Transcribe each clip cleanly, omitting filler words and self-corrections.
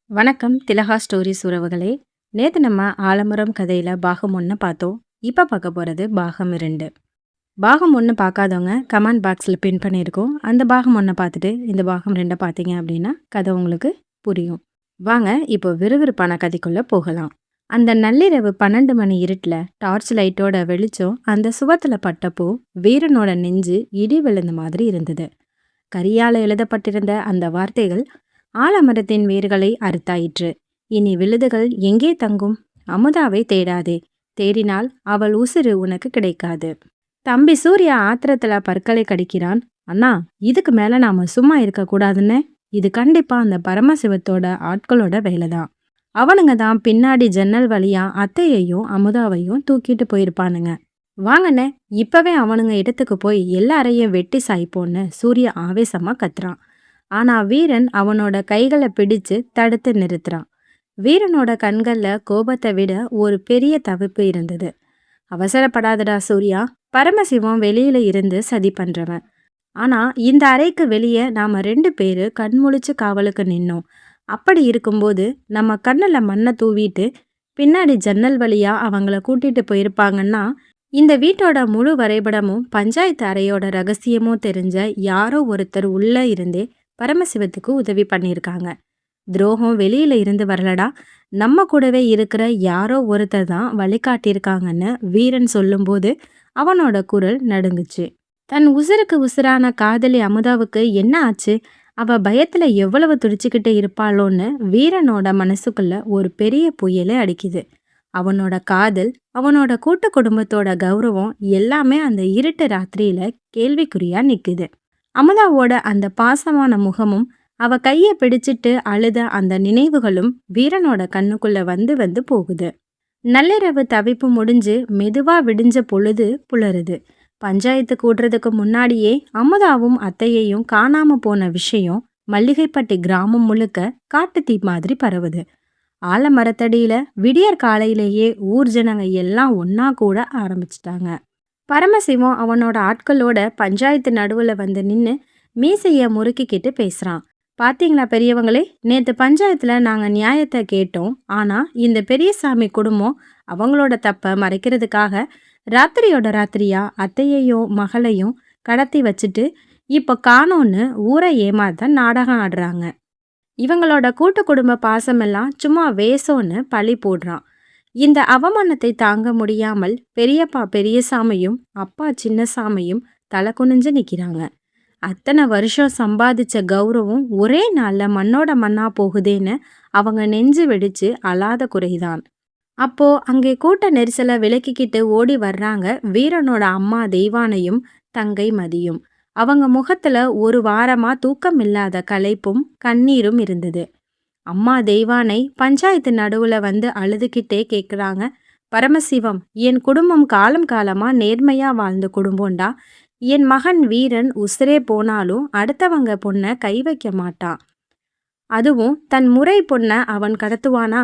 வணக்கம் திலகா ஸ்டோரிஸ் உறவுகளே. நேத்து நம்ம ஆலமரம் கதையில பாகம் 1 பார்த்தோம். இப்ப பார்க்க போறது பாகம் 2. பாகம் 1 பார்க்காதவங்க கமெண்ட் பாக்ஸில் பின் பண்ணியிருக்கோம். அந்த பாகம் 1 பார்த்துட்டு இந்த பாகம் 2 பார்த்தீங்க அப்படின்னா கதை உங்களுக்கு புரியும். வாங்க இப்போ விறுவிறுப்பான கதைக்குள்ள போகலாம். அந்த நள்ளிரவு 12 மணி இருட்டில் டார்ச் லைட்டோட வெளிச்சம் அந்த சுவத்துல பட்டப்போ வீரனோட நெஞ்சு இடி விழுந்த மாதிரி இருந்தது. கரியால எழுதப்பட்டிருந்த அந்த வார்த்தைகள் ஆலமரத்தின் வேர்களை அறுத்தாயிற்று. இனி விழுதுகள் எங்கே தங்கும்? அமுதாவை தேடாதே, தேடினால் அவள் உசுறு உனக்கு கிடைக்காது. தம்பி சூர்யா ஆத்திரத்துல பற்களை கடிக்கிறான். அண்ணா, இதுக்கு மேல நாம சும்மா இருக்க கூடாதுன்னு. இது கண்டிப்பா அந்த பரமசிவத்தோட ஆட்களோட வேலைதான். அவனுங்க தான் பின்னாடி ஜன்னல் வழியா அத்தையையும் அமுதாவையும் தூக்கிட்டு போயிருப்பானுங்க. வாங்கண்ணே, இப்பவே அவனுங்க இடத்துக்கு போய் எல்லாரையும் வெட்டி சாய்ப்போன்னு சூர்யா ஆவேசமா கத்துறான். ஆனா வீரன் அவனோட கைகளை பிடிச்சு தடுத்து நிறுத்துறான். வீரனோட கண்கள்ல கோபத்தை விட ஒரு பெரிய தவிப்பு இருந்தது. அவசரப்படாதடா சூர்யா, பரமசிவம் வெளியில இருந்து சதி பண்றவன். ஆனா இந்த அறைக்கு வெளியே நாம 2 பேரு கண்முழிச்சு காவலுக்கு நின்னோம். அப்படி இருக்கும்போது நம்ம கண்ணுல மண்ணை தூவிட்டு பின்னாடி ஜன்னல் வழியா அவங்கள கூட்டிட்டு போயிருப்பாங்கன்னா, இந்த வீட்டோட முழு வரைபடமும் பஞ்சாயத்து அறையோட ரகசியமும் தெரிஞ்ச யாரோ ஒருத்தர் உள்ள இருந்தே பரமசிவத்துக்கு உதவி பண்ணியிருக்காங்க. துரோகம் வெளியில இருந்து வரலடா, நம்ம கூடவே இருக்கிற யாரோ ஒருத்தர் தான் வழிகாட்டியிருக்காங்கன்னு வீரன் சொல்லும்போது அவனோட குரல் நடுங்குச்சு. தன் உசுருக்கு உசுரான காதலி அமுதாவுக்கு என்ன ஆச்சு? அவ பயத்துல எவ்வளவு துடிச்சுக்கிட்டு இருப்பாளோன்னு வீரனோட மனசுக்குள்ள ஒரு பெரிய புயலே அடிக்குது. அவனோட காதல், அவனோட கூட்டு குடும்பத்தோட கௌரவம் எல்லாமே அந்த இருட்டு ராத்திரியில கேள்விக்குறியா நிக்குது. அமுதாவோட அந்த பாசமான முகமும் அவ கையை பிடிச்சிட்டு அழுத அந்த நினைவுகளும் வீரனோட கண்ணுக்குள்ள வந்து வந்து போகுது. நள்ளிரவு தவிப்பு முடிஞ்சு மெதுவா விடிஞ்ச பொழுது புலருது. பஞ்சாயத்து கூடுறதுக்கு முன்னாடியே அமுதாவும் அத்தையையும் காணாம போன விஷயம் மல்லிகைப்பட்டி கிராமம் முழுக்க காட்டுத்தீ மாதிரி பரவுது. ஆலமரத்தடியில விடியற் காலையிலேயே ஊர் ஜனங்க எல்லாம் ஒன்னா கூட ஆரம்பிச்சிட்டாங்க. பரமசிவம் அவனோட ஆட்களோட பஞ்சாயத்து நடுவுல வந்து நின்னு மீசைய முறுக்கிக்கிட்டு பேசுறான். பாத்தீங்களா பெரியவங்களே, நேத்து பஞ்சாயத்துல நாங்க நியாயத்தை கேட்டோம். ஆனா இந்த பெரியசாமி குடும்பம் அவங்களோட தப்ப மறைக்கிறதுக்காக ராத்திரியோட ராத்திரியா அத்தையையும் மகளையும் கடத்தி வச்சுட்டு இப்ப காணோன்னு ஊரை ஏமாத்த நாடகம் ஆடுறாங்க. இவங்களோட கூட்டு குடும்ப பாசமெல்லாம் சும்மா வேஷம்னு பழி போடுறான். இந்த அவமானத்தை தாங்க முடியாமல் பெரியப்பா பெரியசாமியும் அப்பா சின்னசாமியும் தலை குனிஞ்சு நிற்கிறாங்க. அத்தனை வருஷம் சம்பாதிச்ச கௌரவம் ஒரே நாள்ல மண்ணோட மண்ணா போகுதேன்னு அவங்க நெஞ்சு வெடிச்சு அழாத குறைதான். அப்போ அங்கே கூட்ட நெரிசலை விலக்கிக்கிட்டு ஓடி வர்றாங்க வீரனோட அம்மா தெய்வானையும் தங்கை மதியும். அவங்க முகத்துல ஒரு வாரமா தூக்கம் இல்லாத களைப்பும் கண்ணீரும் இருந்தது. அம்மா தெய்வானை பஞ்சாயத்து நடுவுல வந்து அழுதுகிட்டே கேக்குறாங்க. பரமசிவம், என் குடும்பம் காலம் காலமா நேர்மையா வாழ்ந்த குடும்பம்டா. என் மகன் வீரன் உசுரே போனாலும் அடுத்தவங்க பொண்ண கை வைக்க மாட்டான். அதுவும் தன் முறை பொண்ண அவன் கடத்துவானா?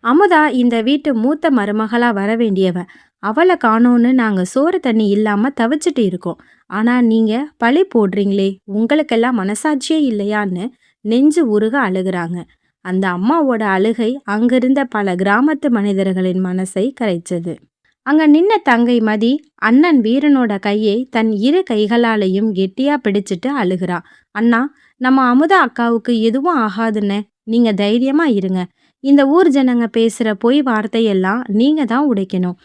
அமுதா இந்த வீட்டு மூத்த மருமகளா வர வேண்டியவ. அவளை காணோன்னு நாங்க சோறு தண்ணி இல்லாம தவிச்சிட்டு இருக்கோம். ஆனா நீங்க பழி போடுறீங்களே, உங்களுக்கெல்லாம் மனசாட்சியே இல்லையான்னு நெஞ்சு உருக அழுகுறாங்க. அந்த அம்மாவோட அழுகை அங்கிருந்த பல கிராமத்து மனிதர்களின் மனசை கரைச்சது. அங்க நின்ன தங்கை மதி அண்ணன் வீரனோட கையை தன் 2 கைகளாலையும் கெட்டியா பிடிச்சிட்டு அழுகிறா. அண்ணா, நம்ம அமுதா அக்காவுக்கு எதுவும் ஆகாதுன்னு நீங்க தைரியமா இருங்க. இந்த ஊர் ஜனங்க பேசுற பொய் வார்த்தையெல்லாம் நீங்க தான் உடைக்கணும்.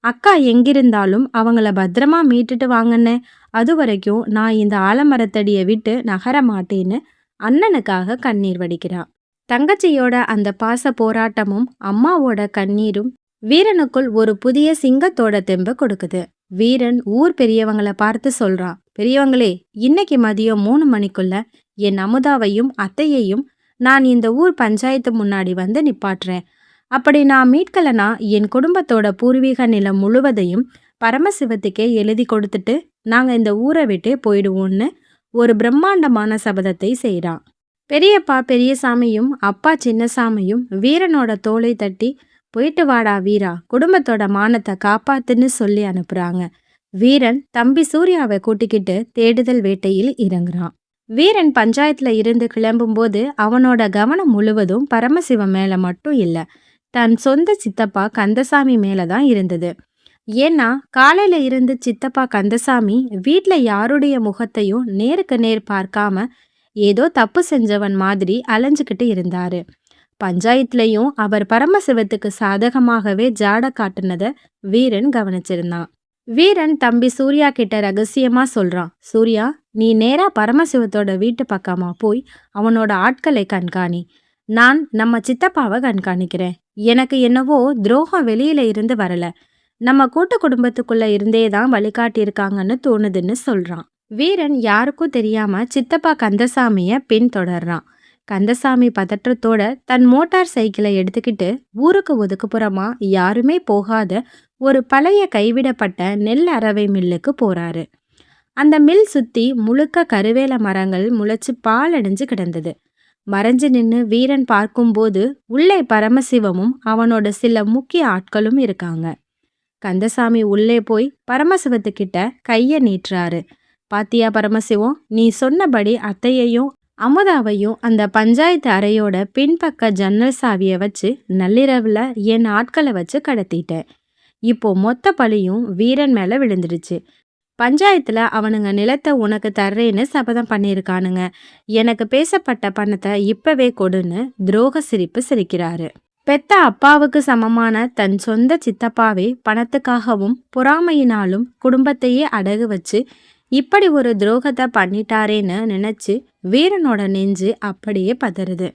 அக்கா எங்கிருந்தாலும் அவங்கள பத்திரமா மீட்டுட்டு வாங்கன்னு. அது வரைக்கும் நான் இந்த ஆலமரத்தடியை விட்டு நகர மாட்டேன்னு அண்ணனுக்காக கண்ணீர் வடிக்கிறா. தங்கச்சியோட அந்த பாச போராட்டமும் அம்மாவோட கண்ணீரும் வீரனுக்குள் ஒரு புதிய சிங்கத்தோட தெம்ப கொடுக்குது. வீரன் ஊர் பெரியவங்களை பார்த்து சொல்றான். பெரியவங்களே, இன்னைக்கு மதியம் 3 மணிக்குள்ள என் அமுதாவையும் அத்தையையும் நான் இந்த ஊர் பஞ்சாயத்து முன்னாடி வந்து நிப்பாட்டுறேன். அப்படி நான் மீட்கலனா என் குடும்பத்தோட பூர்வீக நிலம் முழுவதையும் பரமசிவத்துக்கே எழுதி கொடுத்துட்டு நாங்க இந்த ஊரை விட்டே போயிடுவோன்னு ஒரு பிரம்மாண்டமான சபதத்தை செய்றான். பெரியப்பா பெரியசாமியும் அப்பா சின்னசாமியும் வீரனோட தோளை தட்டி, போயிட்டு வாடா வீரா, குடும்பத்தோட மானத்தை காப்பாத்துன்னு சொல்லி அனுப்புறாங்க. வீரன் தம்பி சூர்யாவை கூட்டிக்கிட்டு தேடுதல் வேட்டையில் இறங்குறான். வீரன் பஞ்சாயத்துல இருந்து கிளம்பும்போது அவனோட கவனம் முழுவதும் பரமசிவம் மேல மட்டும் இல்ல, தன் சொந்த சித்தப்பா கந்தசாமி மேல தான் இருந்தது. ஏன்னா காலையில இருந்து சித்தப்பா கந்தசாமி வீட்ல யாருடைய முகத்தையும் நேருக்கு நேர் பார்க்காம ஏதோ தப்பு செஞ்சவன் மாதிரி அலைஞ்சுக்கிட்டு இருந்தாரு. பஞ்சாயத்துலயும் அவர் பரமசிவத்துக்கு சாதகமாகவே ஜாட காட்டுனத வீரன் கவனிச்சிருந்தான். வீரன் தம்பி சூர்யா கிட்ட ரகசியமா சொல்றான், சூர்யா, நீ நேரா பரமசிவத்தோட வீட்டு பக்கமா போய் அவனோட ஆட்களை கண்காணி. நான் நம்ம சித்தப்பாவை கண்காணிக்கிறேன். எனக்கு என்னவோ துரோகம் வெளியில இருந்து வரல, நம்ம கூட்டு குடும்பத்துக்குள்ள இருந்தே தான் வழிகாட்டியிருக்காங்கன்னு தோணுதுன்னு சொல்றான். வீரன் யாருக்கும் தெரியாம சித்தப்பா கந்தசாமிய பின்தொடர்றான். கந்தசாமி பதற்றத்தோட தன் மோட்டார் சைக்கிளை எடுத்துக்கிட்டு ஊருக்கு ஒதுக்குப்புறமா யாருமே போகாத ஒரு பழைய கைவிடப்பட்ட நெல் அரவை மில்லுக்கு போறாரு. அந்த மில் சுத்தி முழுக்க கருவேல மரங்கள் முளைச்சு பாலடைஞ்சு கிடந்தது. மறைஞ்சு நின்னு வீரன் பார்க்கும்போது உள்ளே பரமசிவமும் அவனோட சில முக்கிய ஆட்களும் இருக்காங்க. கந்தசாமி உள்ளே போய் பரமசிவத்துக்கிட்ட கைய நீட்டுறாரு. பாத்தியா பரமசிவம், நீ சொன்னபடி அத்தையையும் அமுதாவையும் அந்த பஞ்சாயத்து அறையோட பின்பக்க ஜன்னல் சாவியை வச்சு நள்ளிரவுல என் ஆட்களை வச்சு கடத்திட்டேன். இப்போ மொத்த பழியும் வீரன் மேல விழுந்துடுச்சு. பஞ்சாயத்துல அவனுங்க நிலத்தை உனக்கு தர்றேன்னு சபதம் பண்ணியிருக்கானுங்க. எனக்கு பேசப்பட்ட பணத்தை இப்பவே கொடுன்னு துரோக சிரிப்பு சிரிக்கிறாரு. பெத்த அப்பாவுக்கு சமமான தன் சொந்த சித்தப்பாவே பணத்துக்காகவும் பொறாமையினாலும் குடும்பத்தையே அடகு வச்சு இப்படி ஒரு துரோகத்தை பண்ணிட்டாரேன்னு நினைச்சு வீரனோட நெஞ்சு அப்படியே பதறுது.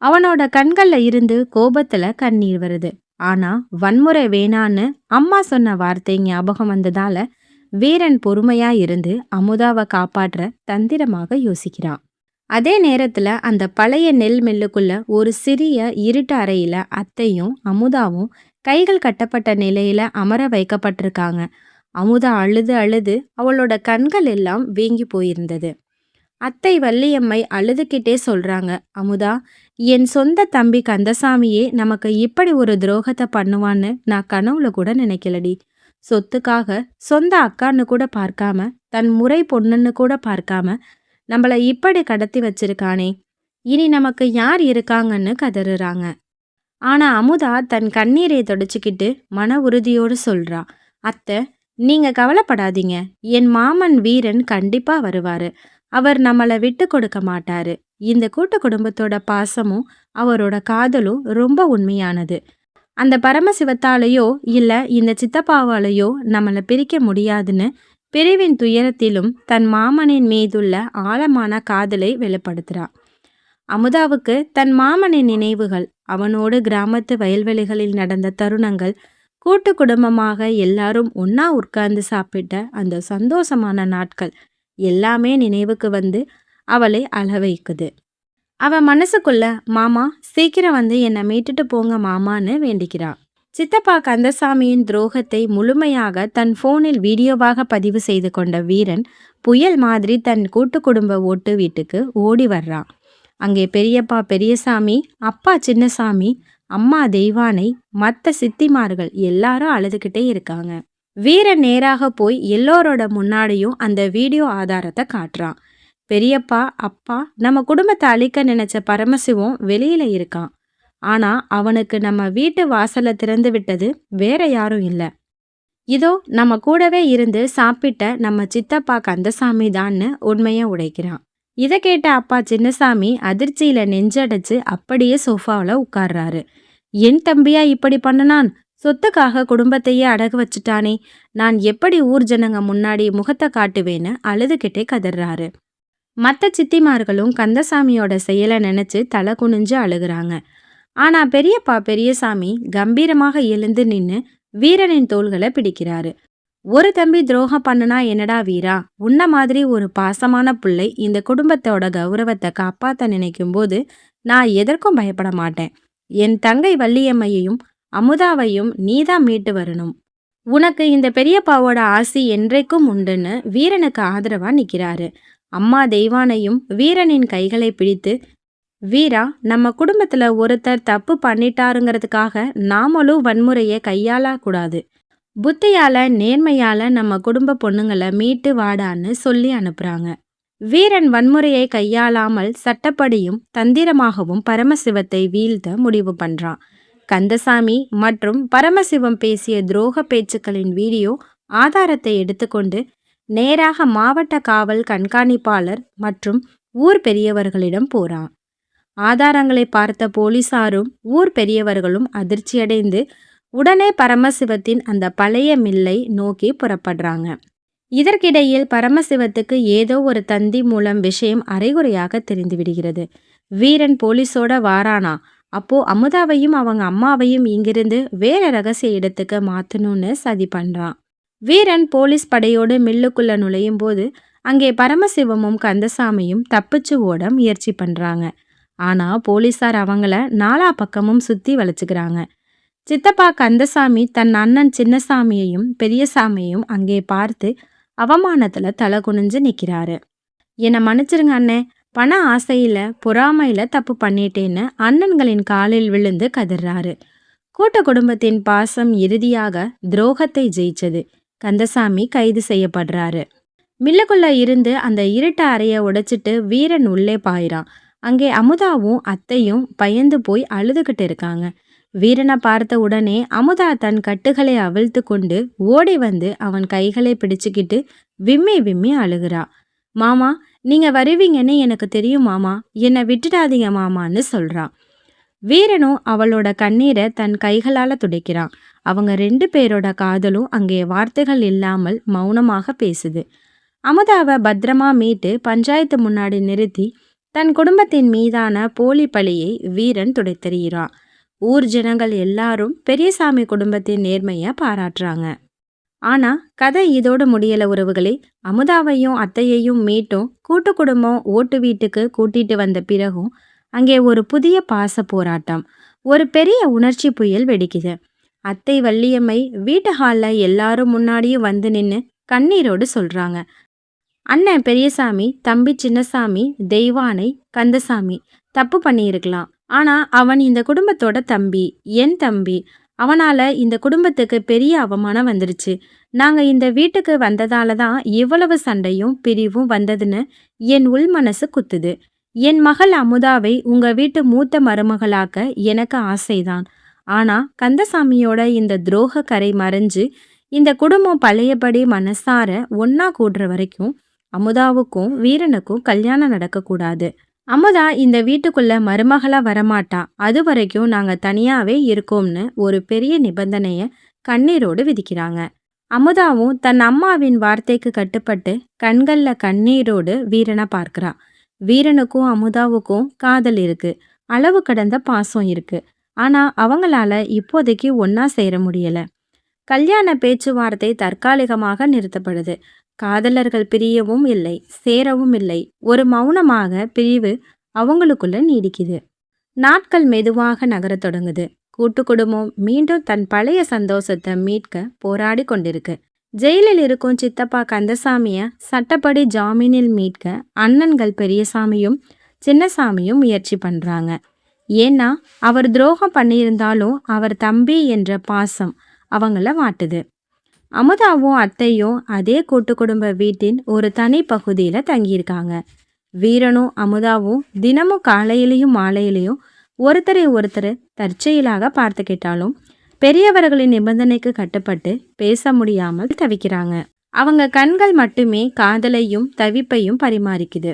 அவனோட கண்கள்ல இருந்து கோபத்துல கண்ணீர் வருது. ஆனா வன்முறை வேணான்னு அம்மா சொன்ன வார்த்தை ஞாபகம் வந்ததால வீரன் பொறுமையா இருந்து அமுதாவை காப்பாற்ற தந்திரமாக யோசிக்கிறான். அதே நேரத்துல அந்த பழைய நெல் மில்லுக்குள்ள ஒரு சிறிய இருட்டு அறையில அத்தையும் அமுதாவும் கைகள் கட்டப்பட்ட நிலையில அமர வைக்கப்பட்டிருக்காங்க. அமுதா அழுது அழுது அவளோட கண்கள் எல்லாம் வீங்கி போயிருந்தது. அத்தை வள்ளியம்மை அழுதுகிட்டே சொல்றாங்க, அமுதா, என் சொந்த தம்பி கந்தசாமியே நமக்கு இப்படி ஒரு துரோகத்தை பண்ணுவான்னு நான் கனவுல கூட நினைக்கலடி. சொத்துக்காக சொந்த அக்கான்னு கூட பார்க்காம, தன் முறை பொண்ணுன்னு கூட பார்க்காம நம்மள இப்படி கடத்தி வச்சிருக்கானே, இனி நமக்கு யார் இருக்காங்கன்னு கதறுறாங்க. ஆனா அமுதா தன் கண்ணீரை தொடச்சிக்கிட்டு மன உறுதியோடு சொல்றா, அத்தை, நீங்க கவலைப்படாதீங்க, என் மாமன் வீரன் கண்டிப்பா வருவாரு. அவர் நம்மளை விட்டு கொடுக்க மாட்டாரு. இந்த கூட்டு குடும்பத்தோட பாசமும் அவரோட காதலும் ரொம்ப உண்மையானது. அந்த பரமசிவத்தாலேயோ இல்ல இந்த சித்தப்பாவாலேயோ நம்மளை பிரிக்க முடியாதுன்னு பிரிவின் துயரத்திலும் தன் மாமனின் மீதுள்ள ஆழமான காதலை வெளிப்படுத்துறா. அமுதாவுக்கு தன் மாமனின் நினைவுகள், அவனோடு கிராமத்து வயல்வெளிகளில் நடந்த தருணங்கள், கூட்டு குடும்பமாக எல்லாரும் ஒன்னா உட்கார்ந்து சாப்பிட்ட அந்த சந்தோஷமான நாட்கள் எல்லாமே நினைவுக்கு வந்து அவளை அழ வைக்குது. அவ மனசுக்குள்ள, மாமா சீக்கிரம் வந்து என்னை மீட்டுட்டு போங்க மாமான்னு வேண்டிக்கிறா. சித்தப்பா கந்தசாமியின் துரோகத்தை முழுமையாக தன் போனில் வீடியோவாக பதிவு செய்து கொண்ட வீரன் புயல் மாதிரி தன் கூட்டு குடும்ப ஓட்டு வீட்டுக்கு ஓடி வர்றான். அங்கே பெரியப்பா பெரியசாமி, அப்பா சின்னசாமி, அம்மா தெய்வானை, மற்ற சித்திமார்கள் எல்லாரும் அழுதுகிட்டே இருக்காங்க. வீரன் நேராக போய் எல்லோரோட முன்னாடியும் அந்த வீடியோ ஆதாரத்தை காட்டுறான். பெரியப்பா, அப்பா, நம்ம குடும்பத்தை அழிக்க நினைச்ச பரமசிவம் வெளியில இருக்கான். ஆனா அவனுக்கு நம்ம வீட்டு வாசலை திறந்து விட்டது வேற யாரும் இல்ல. இதோ நம்ம கூடவே இருந்து சாப்பிட்ட நம்ம சித்தப்பா கந்தசாமி தான்னு உண்மைய உடைக்கிறான். இதை கேட்ட அப்பா சின்னசாமி அதிர்ச்சியில நெஞ்சடைச்சு அப்படியே சோஃபாவில் உட்கார்றாரு. என் தம்பியா இப்படி பண்ணனான்? சொத்துக்காக குடும்பத்தையே அடகு வச்சுட்டானே, நான் எப்படி ஊர் ஜனங்க முன்னாடி முகத்தை காட்டுவேன்னு அழுதுகிட்டே கதறாரு. மற்ற சித்திமார்களும் கந்தசாமியோட செயலை நினைச்சு தலை குனிஞ்சு அழுகுறாங்க. ஆனா பெரியப்பா பெரியசாமி கம்பீரமாக எழுந்து நின்னு வீரனின் தோள்களை பிடிக்கிறாரு. ஒரு தம்பி துரோகம் பண்ணுனா என்னடா வீரா, உன்ன மாதிரி ஒரு பாசமான பிள்ளை இந்த குடும்பத்தோட கௌரவத்தை காப்பாத்த நினைக்கும் போது நான் எதற்கும் பயப்பட மாட்டேன். என் தங்கை வள்ளியம்மையையும் அமுதாவையும் நீதான் மீட்டு வரணும். உனக்கு இந்த பெரியப்பாவோட ஆசி என்றைக்கும் உண்டுன்னு வீரனுக்கு ஆதரவா நிக்கிறாரு. அம்மா தெய்வானையும் வீரனின் கைகளை பிடித்து, வீரா, நம்ம குடும்பத்துல ஒருத்தர் தப்பு பண்ணிட்டாருங்கிறதுக்காக நாமளும் வன்முறையை கையாளக்கூடாது. புத்தியால நேர்மையால நம்ம குடும்ப பொண்ணுங்களை மீட்டு வாடான்னு சொல்லி அனுப்புறாங்க. வீரன் வன்முறையை கையாளாமல் சட்டப்படியும் தந்திரமாகவும் பரமசிவத்தை வீழ்த்த முடிவு பண்றான். கந்தசாமி மற்றும் பரமசிவம் பேசிய துரோக பேச்சுக்களின் வீடியோ ஆதாரத்தை எடுத்துக்கொண்டு நேராக மாவட்ட காவல் கண்காணிப்பாளர் மற்றும் ஊர் பெரியவர்களிடம் போறான். ஆதாரங்களை பார்த்த போலீசாரும் ஊர் பெரியவர்களும் அதிர்ச்சியடைந்து உடனே பரமசிவத்தின் அந்த பழைய மில்லை நோக்கி புறப்படுறாங்க. இதற்கிடையில் பரமசிவத்துக்கு ஏதோ ஒரு தந்தி மூலம் விஷயம் அரைகுறையாக தெரிந்து விடுகிறது. வீரன் போலீஸோட வாரானா, அப்போ அமுதாவையும் அவங்க அம்மாவையும் இங்கிருந்து வேற ரகசிய இடத்துக்கு மாத்தணும்னு சதி பண்றான். வீரன் போலீஸ் படையோடு மில்லுக்குள்ள நுழையும் போது அங்கே பரமசிவமும் கந்தசாமியும் தப்பிச்சு ஓட முயற்சி பண்றாங்க. ஆனா போலீசார் அவங்கள நாலா பக்கமும் சுத்தி வளைச்சுக்கிறாங்க. சித்தப்பா கந்தசாமி தன் அண்ணன் சின்னசாமியையும் பெரியசாமியையும் அங்கே பார்த்து அவமானத்துல தலை குனிஞ்சு நிக்கிறாரு. என்னை மன்னிச்சிருங்க அண்ணே, பண ஆசையில பொறாமையில தப்பு பண்ணிட்டேன்னு அண்ணன்களின் காலில் விழுந்து கதறாரு. கூட்ட குடும்பத்தின் பாசம் இறுதியாக துரோகத்தை ஜெயிச்சது. கந்தசாமி கைது செய்யப்படுறாரு. மில்லுக்குள்ள இருந்து அந்த இருட்ட அறைய உடைச்சிட்டு வீரன் உள்ளே பாயிறான். அங்கே அமுதாவும் அத்தையும் பயந்து போய் அழுதுகிட்டு இருக்காங்க. வீரனை பார்த்த உடனே அமுதா தன் கட்டுகளை அவிழ்த்து கொண்டு ஓடி வந்து அவன் கைகளை பிடிச்சுக்கிட்டு விம்மி விம்மி அழுகிறா. மாமா, நீங்க வருவீங்கன்னு எனக்கு தெரியும் மாமா, என்னை விட்டுடாதீங்க மாமான்னு சொல்றான். வீரனும் அவளோட கண்ணீரை தன் கைகளால துடைக்கிறான். அவங்க 2 பேரோட காதலும் அங்கே வார்த்தைகள் இல்லாமல் மௌனமாக பேசுது. அமுதாவை பத்திரமா மீட்டு பஞ்சாயத்து முன்னாடி நிறுத்தி தன் குடும்பத்தின் மீதான போலி பழியை வீரன் துடைத்தெறிகிறான். ஊர் ஜனங்கள் எல்லாரும் பெரியசாமி குடும்பத்தின் நேர்மையை பாராட்டுறாங்க. ஆனா கதை இதோடு முடியல உறவுகளே. அமுதாவையும் அத்தையையும் மீட்டும் கூட்டு குடும்பம் ஓட்டு வீட்டுக்கு கூட்டிட்டு வந்த பிறகும் அங்கே ஒரு புதிய பாச போராட்டம், ஒரு பெரிய உணர்ச்சி புயல் வெடிக்குது. அத்தை வள்ளியம்மை வீட்டு ஹாலில் எல்லாரும் முன்னாடியும் வந்து நின்று கண்ணீரோடு சொல்றாங்க, அண்ணன் பெரியசாமி, தம்பி சின்னசாமி, தெய்வானை, கந்தசாமி தப்பு பண்ணியிருக்கலாம். ஆனா அவன் இந்த குடும்பத்தோட தம்பி, என் தம்பி. அவனால இந்த குடும்பத்துக்கு பெரிய அவமானம் வந்துருச்சு. நாங்க இந்த வீட்டுக்கு வந்ததால தான் இவ்வளவு சண்டையும் பிரிவும் வந்ததுன்னு என் உள் மனசு குத்துது. என் மகள் அமுதாவை உங்க வீட்டு மூத்த மருமகளாக்க எனக்கு ஆசைதான். ஆனா கந்தசாமியோட இந்த துரோக கரை மறைஞ்சு இந்த குடும்பம் பழையபடி மனசார ஒன்னா கூடுற வரைக்கும் அமுதாவுக்கும் வீரனுக்கும் கல்யாணம் நடக்கக்கூடாது. அமுதா இந்த வீட்டுக்குள்ள மருமகளா வரமாட்டா. அது வரைக்கும் நாங்க தனியாவே இருக்கோம்னு ஒரு பெரிய நிபந்தனைய கண்ணீரோடு விதிக்கிறாங்க. அமுதாவும் தன் அம்மாவின் வார்த்தைக்கு கட்டுப்பட்டு கண்கள்ல கண்ணீரோடு வீரனை பார்க்கிறா. வீரனுக்கும் அமுதாவுக்கும் காதல் இருக்கு, அளவு கடந்த பாசம் இருக்கு. ஆனா அவங்களால இப்போதைக்கு ஒன்னா சேர முடியல. கல்யாண பேச்சுவார்த்தை தற்காலிகமாக நிறுத்தப்படுது. காதலர்கள் பிரியவும் இல்லை, சேரவும் இல்லை. ஒரு மௌனமாக பிரிவு அவங்களுக்குள்ள நீடிக்குது. நாட்கள் மெதுவாக நகரத் தொடங்குது. கூட்டு குடும்பம் மீண்டும் தன் பழைய சந்தோஷத்தை மீட்க போராடி கொண்டிருக்கு. ஜெயிலில் இருக்கும் சித்தப்பா கந்தசாமிய சட்டப்படி ஜாமீனில் மீட்க அண்ணன்கள் பெரியசாமியும் சின்னசாமியும் முயற்சி பண்றாங்க. ஏன்னா அவர் துரோகம் பண்ணியிருந்தாலும் அவர் தம்பி என்ற பாசம் அவங்கள வாட்டுது. அமுதாவும் அத்தையும் அதே கூட்டு குடும்ப வீட்டின் ஒரு தனி பகுதியில தங்கியிருக்காங்க. வீரனும் அமுதாவும் தினமும் காலையிலையும் மாலையிலையும் ஒருத்தரை ஒருத்தர் தற்செயலாக பார்த்துக்கிட்டாலும் பெரியவர்களின் நிபந்தனைக்கு கட்டுப்பட்டு பேச முடியாமல் தவிக்கிறாங்க. அவங்க கண்கள் மட்டுமே காதலையும் தவிப்பையும் பரிமாறிக்குது.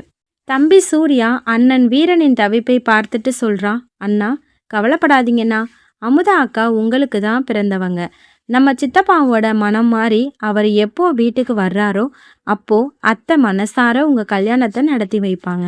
தம்பி சூர்யா அண்ணன் வீரனின் தவிப்பை பார்த்துட்டு சொல்றான், அண்ணா கவலைப்படாதீங்கண்ணா, அமுதா அக்கா உங்களுக்கு தான் பிறந்தவங்க. நம்ம சித்தப்பாவோட மனம் மாறி அவர் எப்போ வீட்டுக்கு வர்றாரோ அப்போ அத்தை மனசார உங்க கல்யாணத்தை நடத்தி வைப்பாங்க.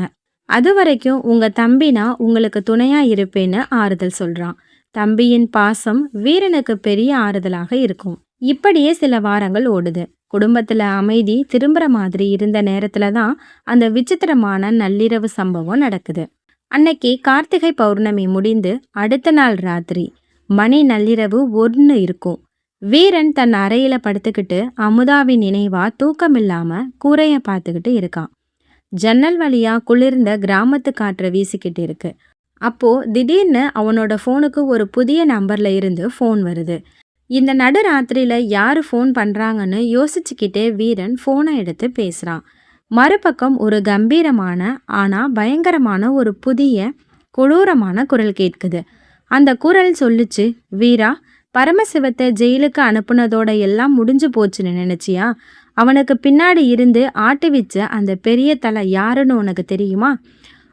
அது வரைக்கும் உங்க தம்பினா உங்களுக்கு துணையா இருப்பேன்னு ஆறுதல் சொல்றான். தம்பியின் பாசம் வீரனுக்கு பெரிய ஆறுதலாக இருக்கும். இப்படியே சில வாரங்கள் ஓடுது. குடும்பத்துல அமைதி திரும்புற மாதிரி இருந்த நேரத்துல தான் அந்த விசித்திரமான நள்ளிரவு சம்பவம் நடக்குது. அன்னைக்கு கார்த்திகை பௌர்ணமி முடிந்து அடுத்த நாள் ராத்திரி மணி நள்ளிரவு 1 இருக்கும். வீரன் தன் அறையில படுத்துக்கிட்டு அமுதாவின் நினைவா தூக்கமில்லாம கூரைய பார்த்துக்கிட்டு இருக்கான். ஜன்னல் வழியா குளிர்ந்த கிராமத்து காற்றை வீசிக்கிட்டு இருக்கு. அப்போ திடீர்னு அவனோட ஃபோனுக்கு ஒரு புதிய நம்பர்ல இருந்து ஃபோன் வருது. இந்த நடு ராத்திரியில யாரு ஃபோன் பண்றாங்கன்னு யோசிச்சுக்கிட்டே வீரன் ஃபோனை எடுத்து பேசுறான். மறுபக்கம் ஒரு கம்பீரமான ஆனா பயங்கரமான ஒரு புதிய கொடூரமான குரல் கேட்குது. அந்த குரல் சொல்லுச்சு, வீரா, பரமசிவத்தை ஜெயிலுக்கு அனுப்புனதோட எல்லாம் முடிஞ்சு போச்சுன்னு நினைச்சியா? அவனுக்கு பின்னாடி இருந்து ஆட்டுவிச்ச அந்த பெரிய தலை யாருன்னு உனக்கு தெரியுமா?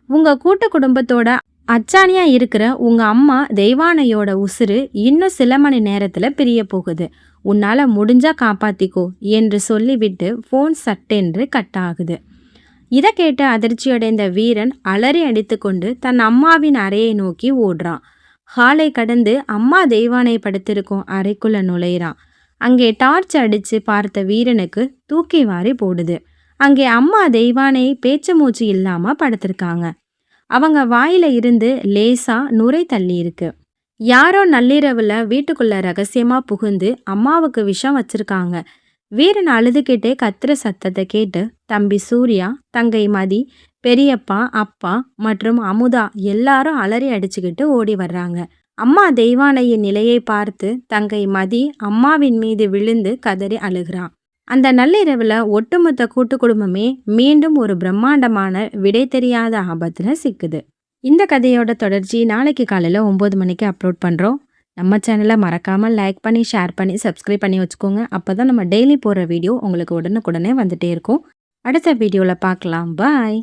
உங்க கூட்டு குடும்பத்தோட அச்சாணியா இருக்கிற உங்க அம்மா தெய்வானையோட உசுறு இன்னும் சில மணி நேரத்துல பிரிய போகுது. உன்னால முடிஞ்சா காப்பாத்திக்கோ என்று சொல்லிவிட்டு போன் சட்டென்று கட் ஆகுது. இதை கேட்டு அதிர்ச்சியடைந்த வீரன் அலறி அடித்துக்கொண்டு தன் அம்மாவின் அறையை நோக்கி ஓடுறான். ஹாலை கடந்து அம்மா தெய்வானை படுத்திருக்கும் அறைக்குள்ள நுழையிறான். அங்கே டார்ச் அடிச்சு பார்த்த வீரனுக்கு தூக்கி வாரி போடுது. அங்கே அம்மா தெய்வானை பேச்சு மூச்சு இல்லாம படுத்திருக்காங்க. அவங்க வாயில இருந்து லேசா நுரை தள்ளி இருக்கு. யாரோ நள்ளிரவுல வீட்டுக்குள்ள ரகசியமா புகுந்து அம்மாவுக்கு விஷம் வச்சிருக்காங்க. வீரன் அழுதுகிட்டே கத்துற சத்தத்தை கேட்டு தம்பி சூர்யா, தங்கை மதி, பெரியப்பா, அப்பா மற்றும் அமுதா எல்லாரும் அலறி அடிச்சுக்கிட்டு ஓடி வர்றாங்க. அம்மா தெய்வானையின் நிலையை பார்த்து தங்கை மதி அம்மாவின் மீது விழுந்து கதறி அழுகிறான். அந்த நள்ளிரவுல ஒட்டுமொத்த கூட்டு குடும்பமே மீண்டும் ஒரு பிரம்மாண்டமான விடை தெரியாத ஆபத்துல சிக்குது. இந்த கதையோட தொடர்ச்சி நாளைக்கு காலையில் 9 மணிக்கு அப்லோட் பண்ணுறோம். நம்ம சேனலை மறக்காமல் லைக் பண்ணி, ஷேர் பண்ணி, சப்ஸ்கிரைப் பண்ணி வச்சுக்கோங்க. அப்போ தான் நம்ம டெய்லி போடுற வீடியோ உங்களுக்கு உடனுக்குடனே வந்துகிட்டே இருக்கும். அடுத்த வீடியோவில் பார்க்கலாம். பாய்.